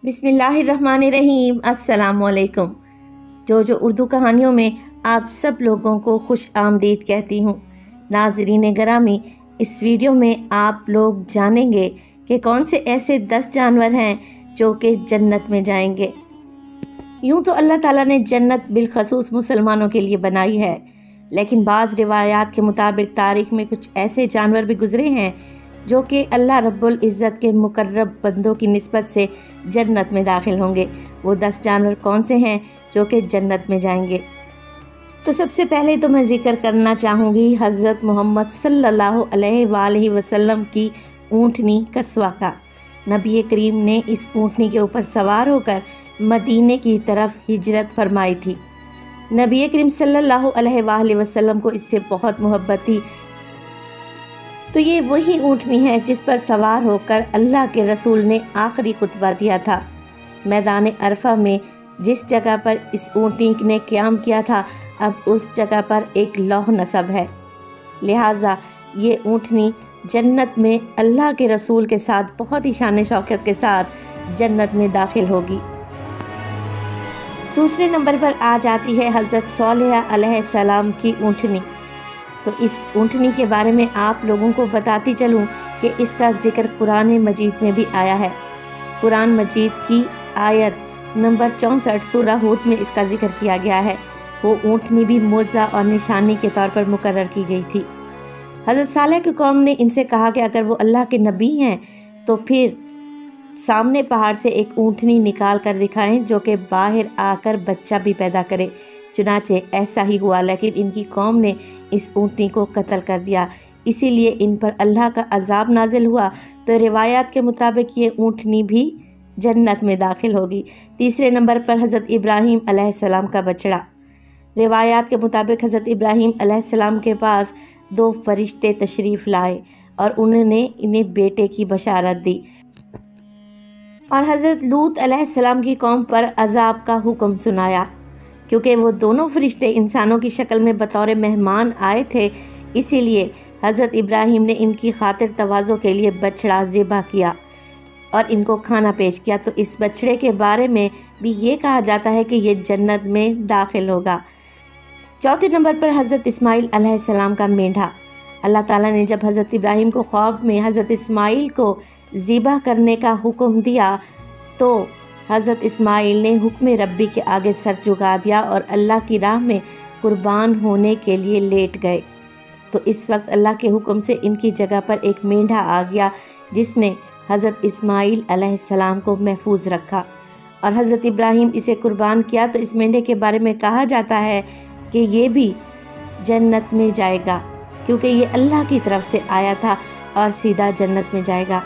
बिस्मिल्लाहिर्रहमानिर्रहीम। अस्सलाम वालेकुम। जो उर्दू कहानियों में आप सब लोगों को खुश आमदीद कहती हूँ। नाज़रीन गिरामी, इस वीडियो में आप लोग जानेंगे कि कौन से ऐसे 10 जानवर हैं जो कि जन्नत में जाएंगे। यूँ तो अल्लाह ताला ने जन्नत बिलखसूस मुसलमानों के लिए बनाई है, लेकिन बाज़ रिवायात के मुताबिक तारीख़ में कुछ ऐसे जानवर भी गुज़रे हैं जो कि अल्लाह रब्बुल इज़्ज़त के मुकर्रब बंदों की निस्बत से जन्नत में दाखिल होंगे। वो 10 जानवर कौन से हैं जो कि जन्नत में जाएंगे? तो सबसे पहले तो मैं ज़िक्र करना चाहूँगी हज़रत मोहम्मद सल्लल्लाहु अलैहि वसल्लम की ऊँटनी कस्वा का। नबी करीम ने इस ऊँटनी के ऊपर सवार होकर मदीने की तरफ हिजरत फरमाई थी। नबी करीम सल्लल्लाहु अलैहि वसल्लम को इससे बहुत मोहब्बत थी। तो ये वही ऊँटनी है जिस पर सवार होकर अल्लाह के रसूल ने आखिरी खुतबा दिया था। मैदान अरफा में जिस जगह पर इस ऊँटनी ने क़याम किया था, अब उस जगह पर एक लौह नसब है। लिहाजा ये ऊँटनी जन्नत में अल्लाह के रसूल के साथ बहुत ही शान शौकत के साथ जन्नत में दाखिल होगी। दूसरे नंबर पर आ जाती है हज़रत सोलेह अलैहिस्सलाम की ऊँटनी। तो इस ऊँटनी के बारे में आप लोगों को बताती चलूँ कि इसका ज़िक्र कुरान मजीद में भी आया है। कुरान मजीद की आयत नंबर 64 सूरह हूद में इसका ज़िक्र किया गया है। वो ऊँटनी भी मोज़ा और निशानी के तौर पर मुकर्रर की गई थी। हज़रत सालेह की कौम ने इनसे कहा कि अगर वो अल्लाह के नबी हैं तो फिर सामने पहाड़ से एक ऊँटनी निकाल कर दिखाएं जो कि बाहर आकर बच्चा भी पैदा करे। चुनाचे ऐसा ही हुआ, लेकिन इनकी कौम ने इस ऊँटनी को कत्ल कर दिया, इसीलिए इन पर अल्लाह का अजाब नाजिल हुआ। तो रिवायात के मुताबिक ये ऊँटनी भी जन्नत में दाखिल होगी। तीसरे नंबर पर हज़रत इब्राहीम अलैहिस्सलाम का बछड़ा। रिवायात के मुताबिक हज़रत इब्राहीम अलैहिस्सलाम के पास 2 फरिश्ते तशरीफ़ लाए और उन्होंने इन्हें बेटे की बशारत दी, और हज़रत लूत अलैहिस्सलाम की कौम पर अजाब का हुक्म सुनाया। क्योंकि वो दोनों फरिश्ते इंसानों की शक्ल में बतौर मेहमान आए थे, इसीलिए हज़रत इब्राहीम ने इनकी खातिर तवाज़ो के लिए बछड़ा ज़िबा किया और इनको खाना पेश किया। तो इस बछड़े के बारे में भी ये कहा जाता है कि ये जन्नत में दाखिल होगा। चौथे नंबर पर हज़रत इस्माईल अलैहिस्सलाम का मेंढा। अल्लाह ताला ने जब हज़रत इब्राहीम को ख्वाब में हज़रत इस्माईल को ज़िबा करने का हुक्म दिया तो हज़रत इस्माईल ने हुक्म रब्बी के आगे सर झुका दिया और अल्लाह की राह में कुर्बान होने के लिए लेट गए। तो इस वक्त अल्लाह के हुक्म से इनकी जगह पर एक मेंढा आ गया जिसने हज़रत इस्माईल अलैहिस्सलाम को महफूज रखा और हज़रत इब्राहीम इसे कुर्बान किया। तो इस मेंढे के बारे में कहा जाता है कि ये भी जन्नत में जाएगा, क्योंकि ये अल्लाह की तरफ से आया था और सीधा जन्नत में जाएगा।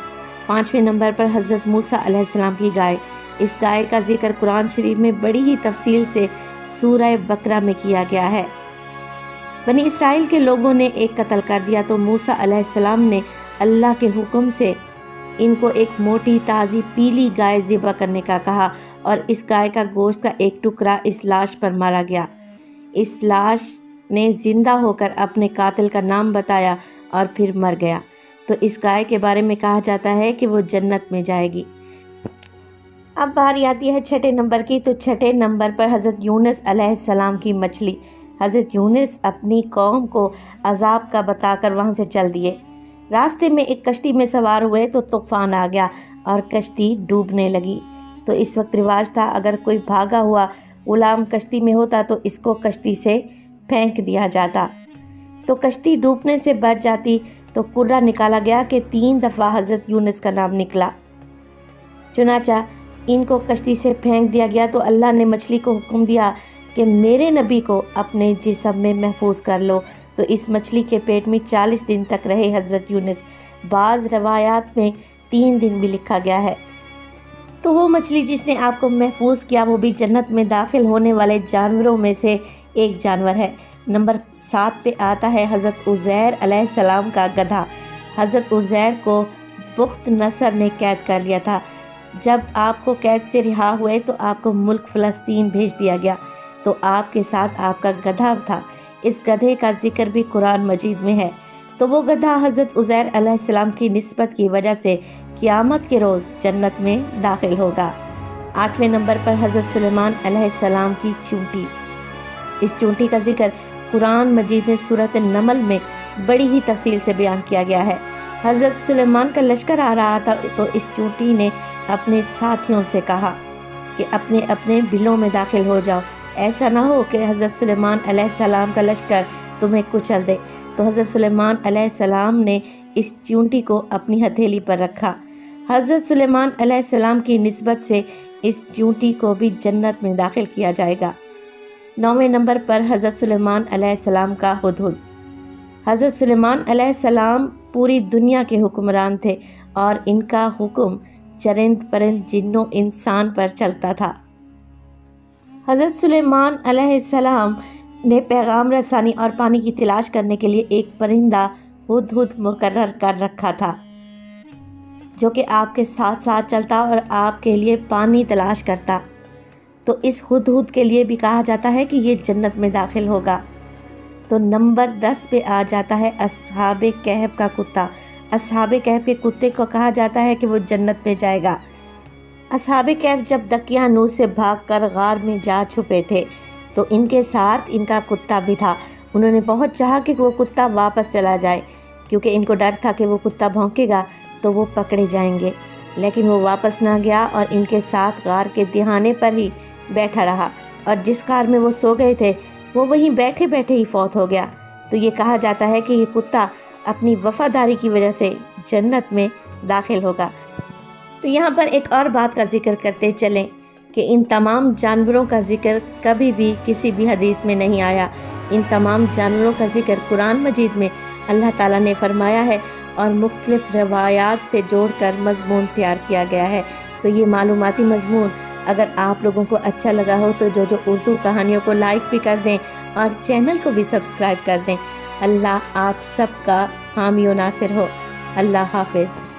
5वें नंबर पर हज़रत मूसा अलैहिस्सलाम की गाय। इस गाय का जिक्र कुरान शरीफ में बड़ी ही तफसील से सूरह बकरा में किया गया है। बनी इसराइल के लोगों ने एक कत्ल कर दिया, तो मूसा अलैहिस्सलाम ने अल्लाह के हुक्म से इनको एक मोटी ताज़ी पीली गाय ज़िबा करने का कहा और इस गाय का गोश्त का एक टुकड़ा इस लाश पर मारा गया। इस लाश ने ज़िंदा होकर अपने कातिल का नाम बताया और फिर मर गया। तो इस गाय के बारे में कहा जाता है कि वो जन्नत में जाएगी। अब बारी आती है 6ठे नंबर की। तो 6ठे नंबर पर हज़रत यूनुस अलैहिस्सलाम की मछली। हज़रत यूनुस अपनी कौम को अजाब का बताकर वहाँ से चल दिए। रास्ते में एक कश्ती में सवार हुए तो तूफ़ान आ गया और कश्ती डूबने लगी। तो इस वक्त रिवाज था, अगर कोई भागा हुआ गुलाम कश्ती में होता तो इसको कश्ती से फेंक दिया जाता, तो कश्ती डूबने से बच जाती। तो कुर्रा निकाला गया कि 3 दफ़ा हज़रत यूनुस का नाम निकला। चुनाचा इनको कश्ती से फेंक दिया गया। तो अल्लाह ने मछली को हुक्म दिया कि मेरे नबी को अपने जिस्म में महफूज कर लो। तो इस मछली के पेट में 40 दिन तक रहे हज़रत यूनुस। बाज़ रवायात में 3 दिन भी लिखा गया है। तो वो मछली जिसने आपको महफूज किया वो भी जन्नत में दाखिल होने वाले जानवरों में से एक जानवर है। नंबर 7 पे आता है हज़रत उज़ैर अलैहिस्सलाम का गधा। हज़रत उज़ैर को बुख्त नसर ने कैद कर लिया था। जब आपको कैद से रिहा हुए तो आपको मुल्क फ़लस्तीन भेज दिया गया, तो आपके साथ आपका गधा था। इस गधे का जिक्र भी कुरान मजीद में है। तो वो गधा हज़रत उज़ैर अलैहिस्सलाम की निस्बत की वजह से क़यामत के रोज़ जन्नत में दाखिल होगा। 8वें नंबर पर हज़रत सुलेमान अलैहिस्सलाम की चूंटी। इस चूंटी का जिक्र कुरान मजीद में सूरत नमल में बड़ी ही तफसील से बयान किया गया है। हज़रत सुलेमान का लश्कर आ रहा था तो इस चूंटी ने अपने साथियों से कहा कि अपने अपने बिलों में दाखिल हो जाओ, ऐसा ना हो कि हज़रत सुलेमान अलैहिस्सलाम का लश्कर तुम्हें कुचल दे। तो हज़रत सुलेमान अलैहिस्सलाम ने इस चूंटी को अपनी हथेली पर रखा। हज़रत सुलेमान अलैहिस्सलाम की निस्बत से इस चूंटी को भी जन्नत में दाखिल किया जाएगा। 9वें नंबर पर हज़रत सुलेमान अलैहिस्सलाम का हुदहुद। हज़रत सुलेमान अलैहिस्सलाम पूरी दुनिया के हुक्मरान थे और इनका हुक्म चरिंद परिंद जिन्नों इंसान पर चलता था। हज़रत सुलेमान अलैहिस्सलाम ने पैगाम रसानी और पानी की तलाश करने के लिए एक परिंदा हुदहुद मुकर्रर कर रखा था, जो कि आपके साथ साथ चलता और आपके लिए पानी तलाश करता। तो इस हुदहुद के लिए भी कहा जाता है कि ये जन्नत में दाखिल होगा। तो नंबर 10 पे आ जाता है अस्हाबे कहफ का कुत्ता। अस्हाबे कहफ के कुत्ते को कहा जाता है कि वो जन्नत में जाएगा। अस्हाबे कहफ जब दकियानूस से भागकर गार में जा छुपे थे तो इनके साथ इनका कुत्ता भी था। उन्होंने बहुत चाहा कि वो कुत्ता वापस चला जाए, क्योंकि इनको डर था कि वो कुत्ता भौंकेगा तो वो पकड़े जाएंगे, लेकिन वो वापस ना गया और इनके साथ गार के दिहाने पर ही बैठा रहा और जिस गार में वो सो गए थे वो वहीं बैठे बैठे ही फौत हो गया। तो ये कहा जाता है कि ये कुत्ता अपनी वफादारी की वजह से जन्नत में दाखिल होगा। तो यहाँ पर एक और बात का जिक्र करते चलें कि इन तमाम जानवरों का जिक्र कभी भी किसी भी हदीस में नहीं आया। इन तमाम जानवरों का जिक्र कुरान मजीद में अल्लाह ताला ने फरमाया है और मुख्तलिफ रवायात से जोड़कर मज़मून तैयार किया गया है। तो ये मालूमाती मज़मून अगर आप लोगों को अच्छा लगा हो तो जो उर्दू कहानियों को लाइक भी कर दें और चैनल को भी सब्सक्राइब कर दें। अल्लाह आप सबका हामी व नासिर हो। अल्लाह हाफ़िज़।